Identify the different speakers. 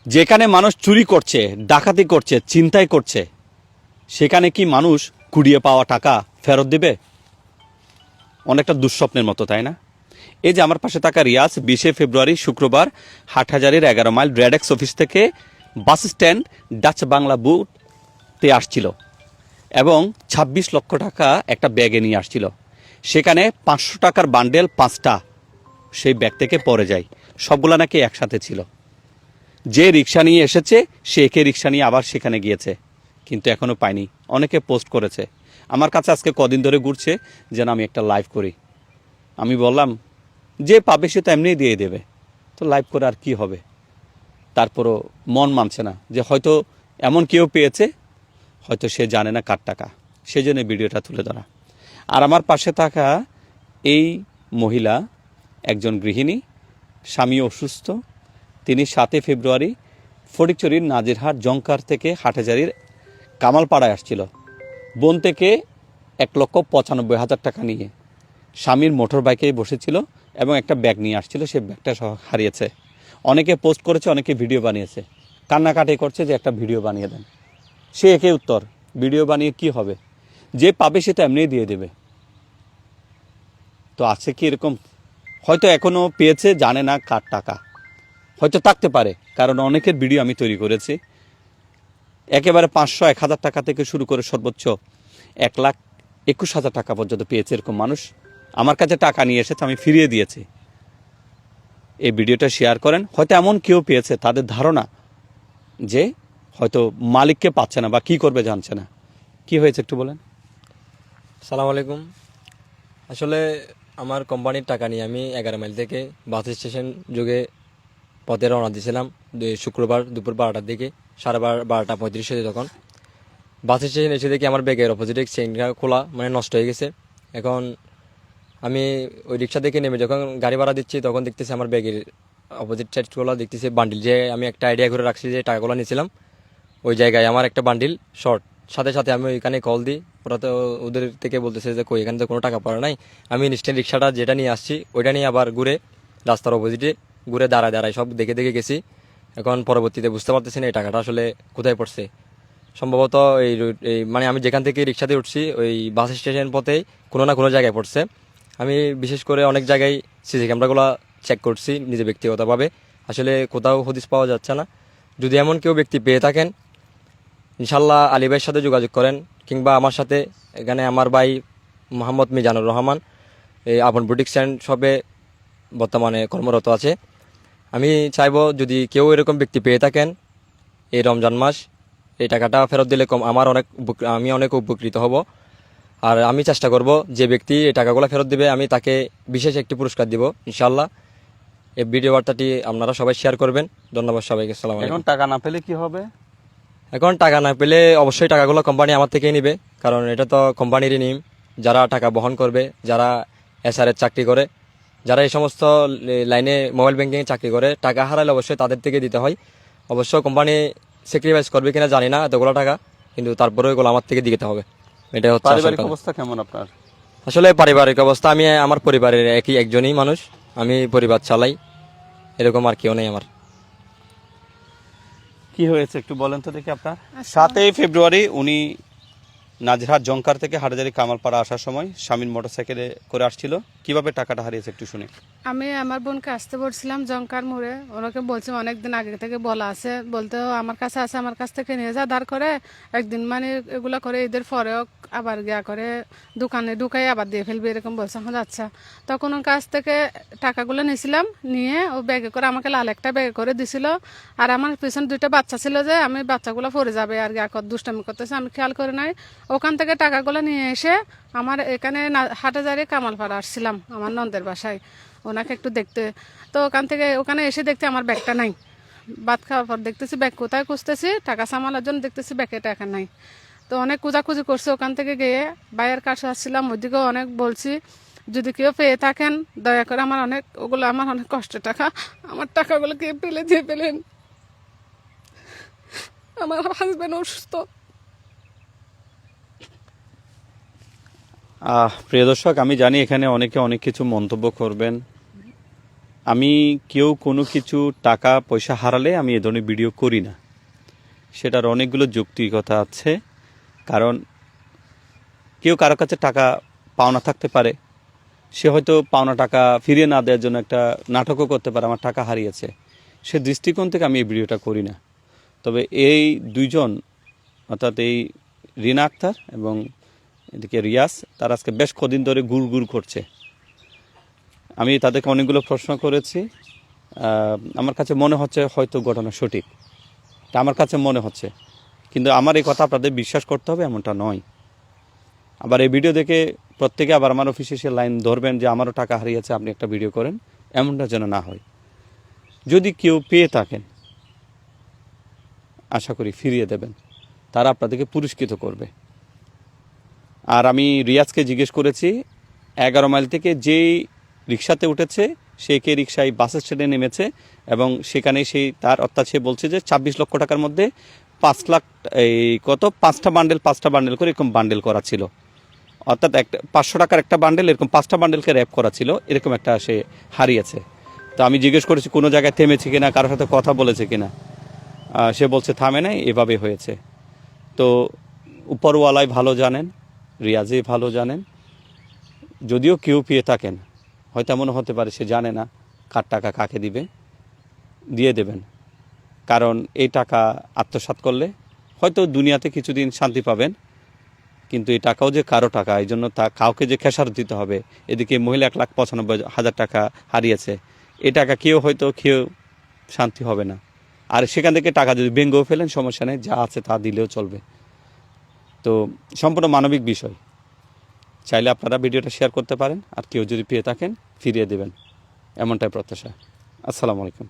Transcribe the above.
Speaker 1: যেখানে মানুষ চুরি করছে, ডাকাতি করছে, ছিনতাই করছে, সেখানে কি মানুষ কুড়িয়ে পাওয়া টাকা ফেরত দেবে? অনেকটা দুঃস্বপ্নের মতো, তাই না? এই যে আমার পাশে থাকা রিয়াজ 20শে ফেব্রুয়ারি শুক্রবার হাটহাজারির 11 মাইল রেডেক্স অফিস থেকে বাস স্ট্যান্ড ডাচ বাংলা বুথে আসছিল এবং 26 লক্ষ টাকা একটা ব্যাগে নিয়ে আসছিল। সেখানে 500 টাকার বান্ডেল 5টা সেই ব্যাগ থেকে পড়ে যায়। সবগুলা নাকি একসাথে ছিল। যে রিক্সা নিয়ে এসেছে সে একে রিক্সা নিয়ে আবার সেখানে গিয়েছে, কিন্তু এখনও পায়নি। অনেকে পোস্ট করেছে, আমার কাছে আজকে কদিন ধরে ঘুরছে যেন আমি একটা লাইভ করি। আমি বললাম যে পাবে সে তো এমনিই দিয়ে দেবে, তো লাইভ করে আর কি হবে। তারপরও মন মানছে না যে হয়তো এমন কেউ পেয়েছে, হয়তো সে জানে না কার টাকা, সেই জন্য ভিডিওটা তুলে ধরা। আর আমার পাশে থাকা এই মহিলা একজন গৃহিণী, স্বামী অসুস্থ। তিনি 7 ফেব্রুয়ারি ফটিকছড়ির নাজিরহাট জংকার থেকে হাটহাজারির কামালপাড়ায় আসছিল বোন থেকে 1,95,000 টাকা নিয়ে। স্বামীর মোটর বাইকেই বসেছিল এবং একটা ব্যাগ নিয়ে আসছিল, সে ব্যাগটা সহ হারিয়েছে। অনেকে পোস্ট করেছে, অনেকে ভিডিও বানিয়েছে, কান্নাকাটি করছে যে একটা ভিডিও বানিয়ে দেন। সে একে উত্তর, ভিডিও বানিয়ে কি হবে, যে পাবে সে তো এমনিই দিয়ে দেবে। তো আছে কি এরকম? হয়তো এখনও পেয়েছে, জানে না কার টাকা, হয়তো থাকতে পারে, কারণ অনেকের ভিডিও আমি তৈরি করেছি। একেবারে 500-1000 টাকা থেকে শুরু করে সর্বোচ্চ 1,21,000 টাকা পর্যন্ত পেয়েছে এরকম মানুষ। আমার কাছে টাকা নিয়ে এসেছে, আমি ফিরিয়ে দিয়েছি। এই ভিডিওটা শেয়ার করেন, হয়তো এমন কেউ পেয়েছে, তাদের ধারণা যে হয়তো মালিককে পাচ্ছে না বা কি করবে জানছে না। কি হয়েছে একটু বলেন।
Speaker 2: সালাম আলাইকুম। আসলে আমার কোম্পানির টাকা নিয়ে আমি 11 মাইল থেকে বাস স্টেশন যুগে পথে রওনা দিয়েছিলাম শুক্রবার দুপুর 12টার দিকে, 12:35 তখন বাস স্টেশন এসে দেখি আমার ব্যাগের অপোজিটে চেইনটা খোলা, মানে নষ্ট হয়ে গেছে। এখন আমি ওই রিক্সা থেকে নেমে যখন গাড়ি ভাড়া দিচ্ছি তখন দেখতেছি আমার ব্যাগের অপোজিট সাইডগুলো দেখতেছি বান্ডিল, যে আমি একটা আইডিয়া করে রাখছি যে টাকাগুলো নিয়েছিলাম ওই জায়গায় আমার একটা বান্ডিল শর্ট। সাথে সাথে আমি ওইখানে কল দিই, ওরা তো ওদের থেকে বলতেছে যে কই এখানে তো কোনো টাকা পড়ে নাই। আমি ইনস্ট্যান্ট রিক্সাটা যেটা নিয়ে আসছি ওইটা নিয়ে আবার ঘুরে রাস্তার অপোজিটে ঘুরে দাঁড়ায় দাঁড়ায় সব দেখে দেখে গেছি। এখন পরবর্তীতে বুঝতে পারতেছি না এই টাকাটা আসলে কোথায় পড়ছে। সম্ভবত এই মানে আমি যেখান থেকে রিক্সাতে উঠছি ওই বাস স্টেশন পথেই কোনো না কোনো জায়গায় পড়ছে। আমি বিশেষ করে অনেক জায়গায় সিসি ক্যামেরাগুলো চেক করছি নিজে ব্যক্তিগতভাবে, আসলে কোথাও হদিস পাওয়া যাচ্ছে না। যদি এমন কেউ ব্যক্তি পেয়ে থাকেন ইনশাল্লাহ আলী ভাইয়ের সাথে যোগাযোগ করেন, কিংবা আমার সাথে। এখানে আমার ভাই মোহাম্মদ মিজানুর রহমান এই আপন বুটিক স্ট্যান্ড শপে বর্তমানে কর্মরত আছে। আমি চাইবো যদি কেউ এরকম ব্যক্তি পেয়ে থাকেন এই রমজান মাস এই টাকাটা ফেরত দিলে আমি অনেক উপকৃত হব। আর আমি চেষ্টা করব যে ব্যক্তি এই টাকাগুলো ফেরত দিবে আমি তাকে বিশেষ একটি পুরস্কার দিব ইনশাল্লাহ। এই ভিডিও বার্তাটি আপনারা সবাই শেয়ার করবেন। ধন্যবাদ সবাইকে। আসসালামু আলাইকুম।
Speaker 1: এখন টাকা না পেলে কি হবে?
Speaker 2: এখন টাকা না পেলে অবশ্যই টাকাগুলো কোম্পানি আমার থেকেই নিবে, কারণ এটা তো কোম্পানিরই নিয়ম। যারা টাকা বহন করবে, যারা এসআরের চাকরি করে, যারা এই সমস্ত লাইনে মোবাইল ব্যাংকিং চাকরি করে, টাকা হারালে অবশ্যই তাদের থেকে দিতে হয়। অবশ্য কোম্পানি স্যাক্রিফাইস করবে কিনা জানি না এতগুলো টাকা, কিন্তু তারপরে এগুলো আমার থেকে দিতে হবে। এটা হচ্ছে আসল
Speaker 1: পারিবারিক
Speaker 2: কথা।
Speaker 1: অবস্থা কেমন আপনার?
Speaker 2: আসলে পারিবারিক অবস্থা, আমি আমার পরিবারের একজনই মানুষ, আমি পরিবার চালাই, এরকম আর কেউ নেই আমার।
Speaker 1: কি হয়েছে একটু বলেন তো দেখি আপনার। 7 ফেব্রুয়ারি উনি নাজিরহাট জংকার থেকে হাটহাজারী কামালপাড়া আসার সময় স্বামীর মোটরসাইকেলে করে আসছিল। কিভাবে টাকাটা হারিয়েছে একটু শুনি।
Speaker 3: আমি আমার বোনকে আসতে বলছিলাম জংকার মোড়ে, ওনাকে বলছি অনেকদিন আগে থেকে বলা আছে, বলতে আমার কাছে আছে, আমার কাছ থেকে নিয়ে যা দাঁড় করে একদিন, মানে এগুলো করে ঈদের পরেও আবার গিয়া করে দোকানে ঢুকাই আবার দিয়ে ফেলবে এরকম বলছে। এখন আচ্ছা, তখন ওর কাছ থেকে টাকাগুলো নিয়েছিলাম, নিয়ে ও ব্যাগে করে আমাকে লাল একটা ব্যাগে করে দিছিল। আর আমার পিছনে 2টা বাচ্চা ছিল, যে আমি বাচ্চাগুলো পড়ে যাবে আর গিয়া দুষ্টামি করতেছে, আমি খেয়াল করে নাই। ওখান থেকে টাকাগুলো নিয়ে এসে আমার এখানে হাটহাজারী কামালপাড়া আসছিলাম আমার নন্দের বাসায় ওনাকে একটু দেখতে। তো ওখানে এসে দেখতে আমার ব্যাগটা নাই। ভাত খাওয়ার পর দেখতেছি ব্যাগ কোথায় খুঁজতেছি, টাকা সামালার জন্য দেখতেছি ব্যাগে টাকা নাই। তো অনেক খোঁজাখুঁজি করছি, ওখান থেকে গিয়ে ভাইয়ের কাছে আসছিলাম, ওইদিকেও অনেক বলছি। যদি কেউ পেয়ে থাকেন দয়া করে, আমার অনেক কষ্টের টাকা, আমার টাকাগুলো কে পেলে দিয়ে পেলেন। আমার হাজব্যান্ড অসুস্থ।
Speaker 1: প্রিয় দর্শক, আমি জানি এখানে অনেকে অনেক কিছু মন্তব্য করবেন, আমি কেউ কোনো কিছু টাকা পয়সা হারালে আমি এ ধরনের ভিডিও করি না। সেটার অনেকগুলো যৌক্তিকতা আছে। কারণ কেউ কারো কাছে টাকা পাওনা থাকতে পারে, সে হয়তো পাওনা টাকা ফিরিয়ে না দেওয়ার জন্য একটা নাটকও করতে পারে, আমার টাকা হারিয়েছে। সে দৃষ্টিকোণ থেকে আমি এই ভিডিওটা করি না। তবে এই দুইজন, অর্থাৎ এই রিনা আক্তার এবং এদিকে রিয়াজ, তারা আজকে বেশ কদিন ধরে গুড় করছে। আমি তাদেরকে অনেকগুলো প্রশ্ন করেছি। আমার কাছে মনে হচ্ছে হয়তো ঘটনা সঠিক, এটা আমার কাছে মনে হচ্ছে, কিন্তু আমার এই কথা আপনাদের বিশ্বাস করতে হবে এমনটা নয়। আবার এই ভিডিও দেখে প্রত্যেকে আবার আমার অফিসে এসে লাইন ধরবেন যে আমারও টাকা হারিয়েছে, আপনি একটা ভিডিও করেন, এমনটা যেন না হয়। যদি কেউ পেয়ে থাকেন আশা করি ফিরিয়ে দেবেন, তারা আপনাদেরকে পুরস্কৃত করবে। আর আমি রিয়াজকে জিজ্ঞেস করেছি 11 মাইল থেকে যেই রিক্সাতে উঠেছে সে কে রিক্সায় বাস স্ট্যান্ডে নেমেছে এবং সেখানে সেই তার অর্থাৎ সে বলছে যে 26 লক্ষ টাকার মধ্যে 5 লাখ পাঁচটা বান্ডেল করে এরকম বান্ডেল করা ছিল, অর্থাৎ একটা 500 টাকার একটা বান্ডেল, এরকম 5টা বান্ডেলকে র্যাপ করা ছিল, এরকম একটা সে হারিয়েছে। তো আমি জিজ্ঞেস করেছি কোনো জায়গায় থেমেছে কিনা, কারোর সাথে কথা বলেছে কিনা। সে বলছে থামে নাই, এভাবে হয়েছে। তো উপরওয়ালাই ভালো জানেন, রিয়াজই ভালো জানেন। যদিও কেউ পেয়ে থাকেন, হয়তো এমনও হতে পারে সে জানে না কার টাকা কাকে দিয়ে দেবেন। কারণ এই টাকা আত্মসাৎ করলে হয়তো দুনিয়াতে কিছুদিন শান্তি পাবেন, কিন্তু এই টাকাও যে কারো টাকা, এই জন্য কাউকে যে খেসারত দিতে হবে। এদিকে মহিলা 1,95,000 টাকা হারিয়েছে, এই টাকা কেউ হয়তো শান্তি হবে না। আর সেখান থেকে টাকা যদি ভেঙেও ফেলেন সমস্যা নেই, যা আছে তা দিলেও চলবে। তো সম্পূর্ণ মানবিক বিষয়। চাইলে আপনারা ভিডিওটা শেয়ার করতে পারেন, আর কেউ যদি পেয়ে থাকেন ফিরিয়ে দেবেন, এমনটাই প্রত্যাশা। আসসালামু আলাইকুম।